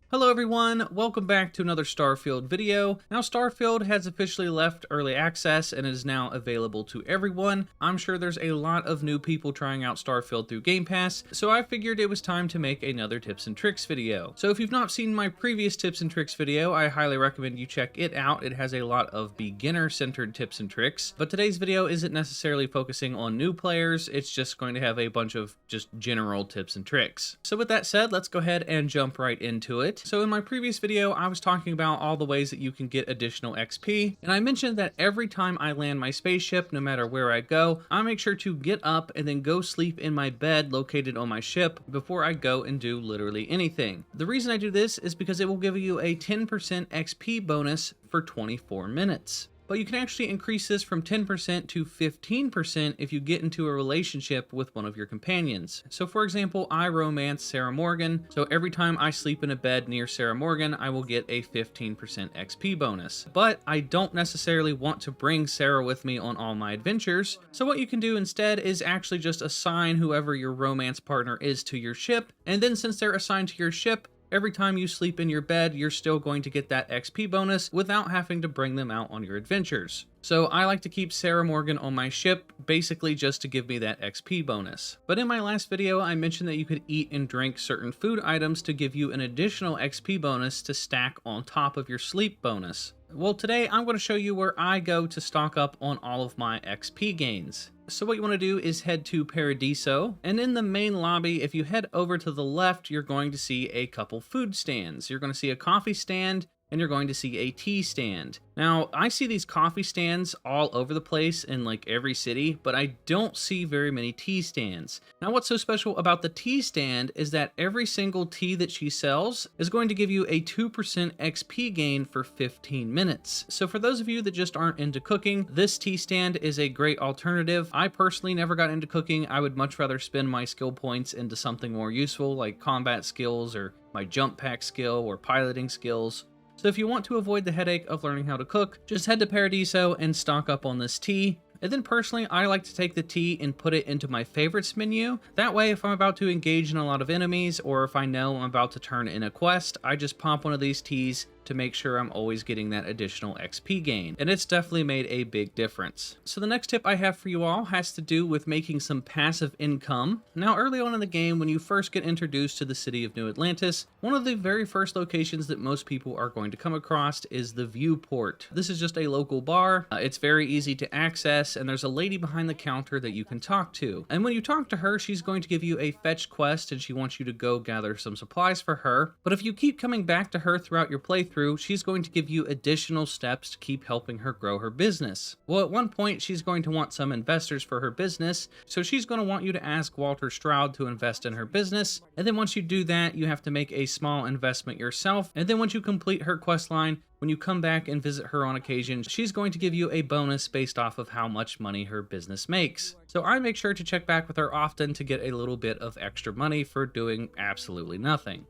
Hello everyone, welcome back to another Starfield video. Now Starfield has officially left early access and is now available to everyone. I'm sure there's a lot of new people trying out Starfield through Game Pass, so I figured it was time to make another tips and tricks video. So if you've not seen my previous tips and tricks video, I highly recommend you check it out. It has a lot of beginner-centered tips and tricks, but today's video isn't necessarily focusing on new players, it's just going to have a bunch of just general tips and tricks. So with that said, let's go ahead and jump right into it. So in my previous video, I was talking about all the ways that you can get additional XP, and I mentioned that every time I land my spaceship, no matter where I go, I make sure to get up and then go sleep in my bed located on my ship before I go and do literally anything. The reason I do this is because it will give you a 10% XP bonus for 24 minutes. But you can actually increase this from 10% to 15% if you get into a relationship with one of your companions. So for example, I romance Sarah Morgan, so every time I sleep in a bed near Sarah Morgan, I will get a 15% XP bonus. But I don't necessarily want to bring Sarah with me on all my adventures, so what you can do instead is actually just assign whoever your romance partner is to your ship, and then since they're assigned to your ship, every time you sleep in your bed, you're still going to get that XP bonus without having to bring them out on your adventures. So I like to keep Sarah Morgan on my ship, basically just to give me that XP bonus. But in my last video, I mentioned that you could eat and drink certain food items to give you an additional XP bonus to stack on top of your sleep bonus. Well, today I'm going to show you where I go to stock up on all of my XP gains. So what you want to do is head to Paradiso, and in the main lobby, if you head over to the left, you're going to see a couple food stands. You're going to see a coffee stand, and you're going to see a tea stand. Now, I see these coffee stands all over the place in like every city, but I don't see very many tea stands. Now, what's so special about the tea stand is that every single tea that she sells is going to give you a 2% XP gain for 15 minutes. So for those of you that just aren't into cooking, this tea stand is a great alternative. I personally never got into cooking. I would much rather spend my skill points into something more useful like combat skills or my jump pack skill or piloting skills. So if you want to avoid the headache of learning how to cook, just head to Paradiso and stock up on this tea. And then personally, I like to take the tea and put it into my favorites menu. That way, if I'm about to engage in a lot of enemies, or if I know I'm about to turn in a quest, I just pop one of these teas to make sure I'm always getting that additional XP gain. And it's definitely made a big difference. So the next tip I have for you all has to do with making some passive income. Now, early on in the game, when you first get introduced to the city of New Atlantis, one of the very first locations that most people are going to come across is the Viewport. This is just a local bar. It's very easy to access, and there's a lady behind the counter that you can talk to. And when you talk to her, she's going to give you a fetch quest, and she wants you to go gather some supplies for her. But if you keep coming back to her throughout your playthrough, she's going to give you additional steps to keep helping her grow her business. Well, at one point, she's going to want some investors for her business, so she's going to want you to ask Walter Stroud to invest in her business, and then once you do that, you have to make a small investment yourself, and then once you complete her quest line, when you come back and visit her on occasion, she's going to give you a bonus based off of how much money her business makes. So I make sure to check back with her often to get a little bit of extra money for doing absolutely nothing.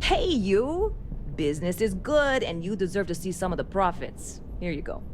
Hey, you! Business is good, and you deserve to see some of the profits. Here you go.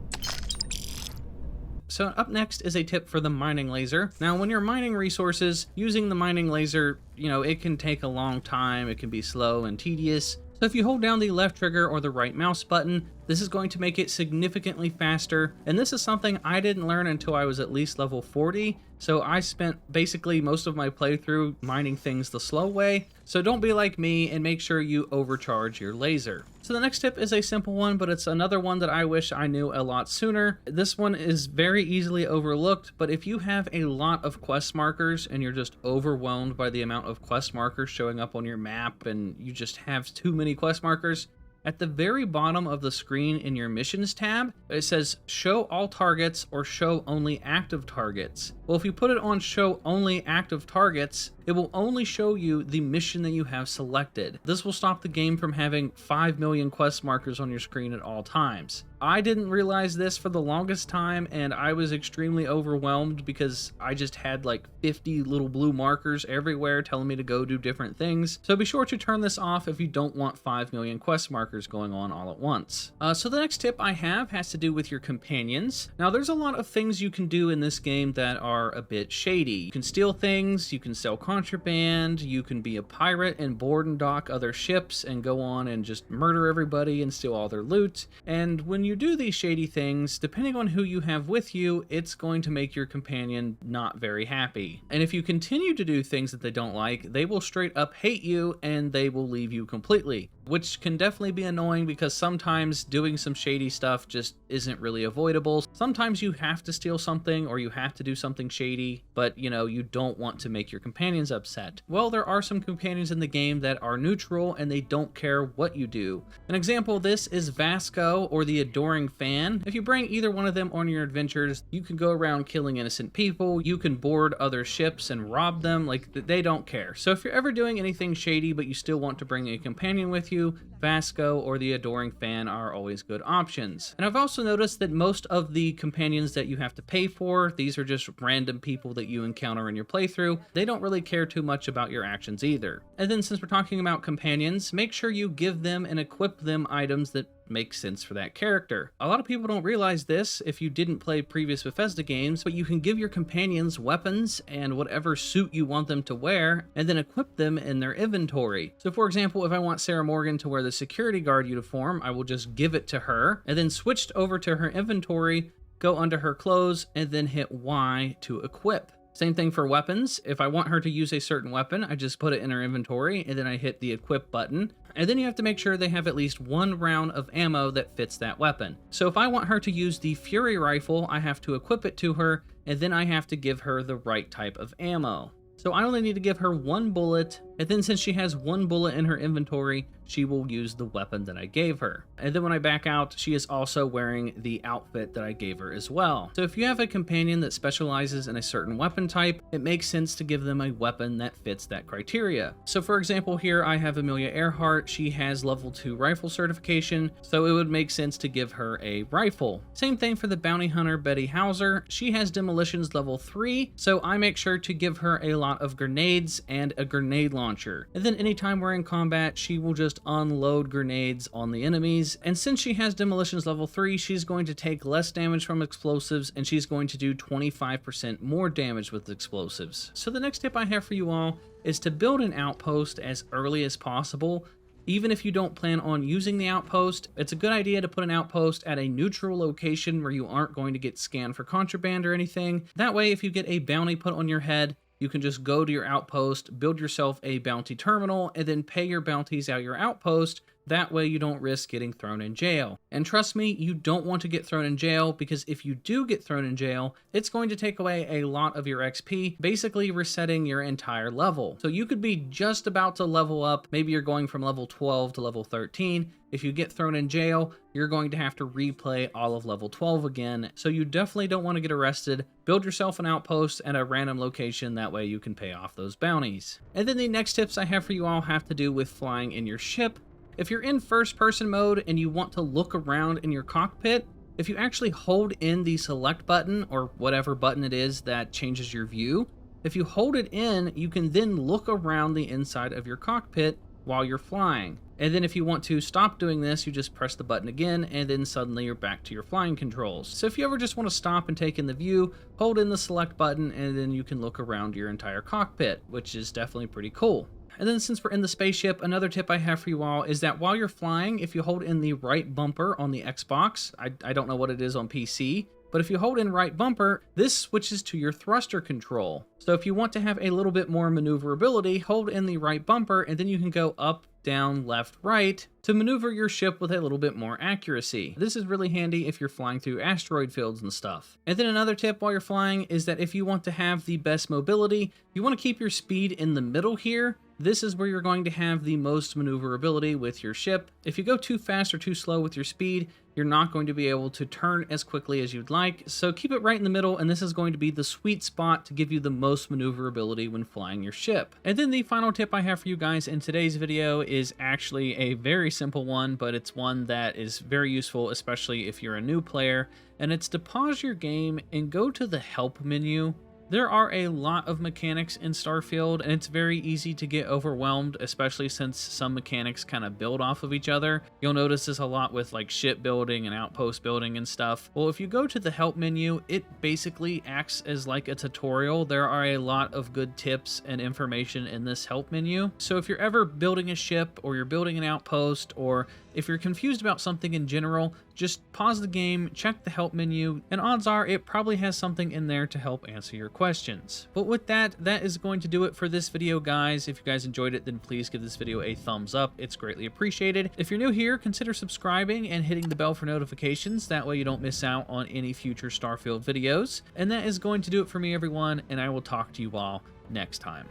So up next is a tip for the mining laser. Now, when you're mining resources, using the mining laser, it can take a long time, it can be slow and tedious. So if you hold down the left trigger or the right mouse button, this is going to make it significantly faster, and this is something I didn't learn until I was at least level 40, so I spent basically most of my playthrough mining things the slow way, so don't be like me and make sure you overcharge your laser. So the next tip is a simple one, but it's another one that I wish I knew a lot sooner. This one is very easily overlooked, but if you have a lot of quest markers and you're just overwhelmed by the amount of quest markers showing up on your map and you just have too many quest markers, at the very bottom of the screen in your missions tab, it says show all targets or show only active targets. Well, if you put it on show only active targets, it will only show you the mission that you have selected. This will stop the game from having 5 million quest markers on your screen at all times. I didn't realize this for the longest time, and I was extremely overwhelmed because I just had like 50 little blue markers everywhere telling me to go do different things. So be sure to turn this off if you don't want 5 million quest markers going on all at once. So the next tip I have has to do with your companions. Now there's a lot of things you can do in this game that are a bit shady. You can steal things, you can sell contraband, you can be a pirate and board and dock other ships and go on and just murder everybody and steal all their loot. And when you do these shady things, depending on who you have with you, it's going to make your companion not very happy. And if you continue to do things that they don't like, they will straight up hate you and they will leave you completely, which can definitely be annoying because sometimes doing some shady stuff just isn't really avoidable. Sometimes you have to steal something or you have to do something shady, but you know, you don't want to make your companions upset. Well, there are some companions in the game that are neutral and they don't care what you do. An example of this is Vasco, or the Adoring Fan. If you bring either one of them on your adventures, you can go around killing innocent people, you can board other ships and rob them, like they don't care. So if you're ever doing anything shady but you still want to bring a companion with you, Vasco or the Adoring Fan are always good options. And I've also noticed that most of the companions that you have to pay for, these are just random people that you encounter in your playthrough. They don't really care too much about your actions either. And then since we're talking about companions, make sure you give them and equip them items that make sense for that character. A lot of people don't realize this if you didn't play previous Bethesda games, but you can give your companions weapons and whatever suit you want them to wear, and then equip them in their inventory. So for example, if I want Sarah Morgan to wear the security guard uniform, I will just give it to her, and then switch over to her inventory, go under her clothes, and then hit Y to equip. Same thing for weapons. If I want her to use a certain weapon, I just put it in her inventory, and then I hit the equip button. And then you have to make sure they have at least one round of ammo that fits that weapon. So if I want her to use the Fury rifle, I have to equip it to her, and then I have to give her the right type of ammo. So I only need to give her one bullet, and then since she has one bullet in her inventory, she will use the weapon that I gave her. And then when I back out, she is also wearing the outfit that I gave her as well. So if you have a companion that specializes in a certain weapon type, it makes sense to give them a weapon that fits that criteria. So for example, here I have Amelia Earhart. She has level 2 rifle certification, so it would make sense to give her a rifle. Same thing for the bounty hunter Betty Hauser. She has demolitions level 3, so I make sure to give her a lot of grenades and a grenade launcher. And then anytime we're in combat, she will just unload grenades on the enemies. And since she has demolitions level 3, she's going to take less damage from explosives, and she's going to do 25% more damage with explosives. So the next tip I have for you all is to build an outpost as early as possible. Even if you don't plan on using the outpost, it's a good idea to put an outpost at a neutral location where you aren't going to get scanned for contraband or anything. That way, if you get a bounty put on your head, you can just go to your outpost, build yourself a bounty terminal, and then pay your bounties out your outpost. That way you don't risk getting thrown in jail. And trust me, you don't want to get thrown in jail, because if you do get thrown in jail, it's going to take away a lot of your XP, basically resetting your entire level. So you could be just about to level up, maybe you're going from level 12 to level 13. If you get thrown in jail, you're going to have to replay all of level 12 again. So you definitely don't want to get arrested. Build yourself an outpost at a random location, that way you can pay off those bounties. And then the next tips I have for you all have to do with flying in your ship. If you're in first-person mode and you want to look around in your cockpit, if you actually hold in the select button, or whatever button it is that changes your view, if you hold it in, you can then look around the inside of your cockpit while you're flying. And then if you want to stop doing this, you just press the button again, and then suddenly you're back to your flying controls. So if you ever just want to stop and take in the view, hold in the select button, and then you can look around your entire cockpit, which is definitely pretty cool. And then since we're in the spaceship, another tip I have for you all is that while you're flying, if you hold in the right bumper on the Xbox, I don't know what it is on PC, but if you hold in right bumper, this switches to your thruster control. So if you want to have a little bit more maneuverability, hold in the right bumper, and then you can go up, down, left, right to maneuver your ship with a little bit more accuracy. This is really handy if you're flying through asteroid fields and stuff. And then another tip while you're flying is that if you want to have the best mobility, you want to keep your speed in the middle here. This is where you're going to have the most maneuverability with your ship. If you go too fast or too slow with your speed, you're not going to be able to turn as quickly as you'd like, so keep it right in the middle, and this is going to be the sweet spot to give you the most maneuverability when flying your ship. And then the final tip I have for you guys in today's video is actually a very simple one, but it's one that is very useful, especially if you're a new player, and it's to pause your game and go to the help menu. There are a lot of mechanics in Starfield, and it's very easy to get overwhelmed, especially since some mechanics kind of build off of each other. You'll notice this a lot with like ship building and outpost building and stuff. Well, if you go to the help menu, it basically acts as like a tutorial. There are a lot of good tips and information in this help menu. So if you're ever building a ship, or you're building an outpost, or if you're confused about something in general, just pause the game, check the help menu, and odds are it probably has something in there to help answer your questions. But with that, that is going to do it for this video, guys. If you guys enjoyed it, then please give this video a thumbs up. It's greatly appreciated. If you're new here, consider subscribing and hitting the bell for notifications. That way you don't miss out on any future Starfield videos. And that is going to do it for me, everyone, and I will talk to you all next time.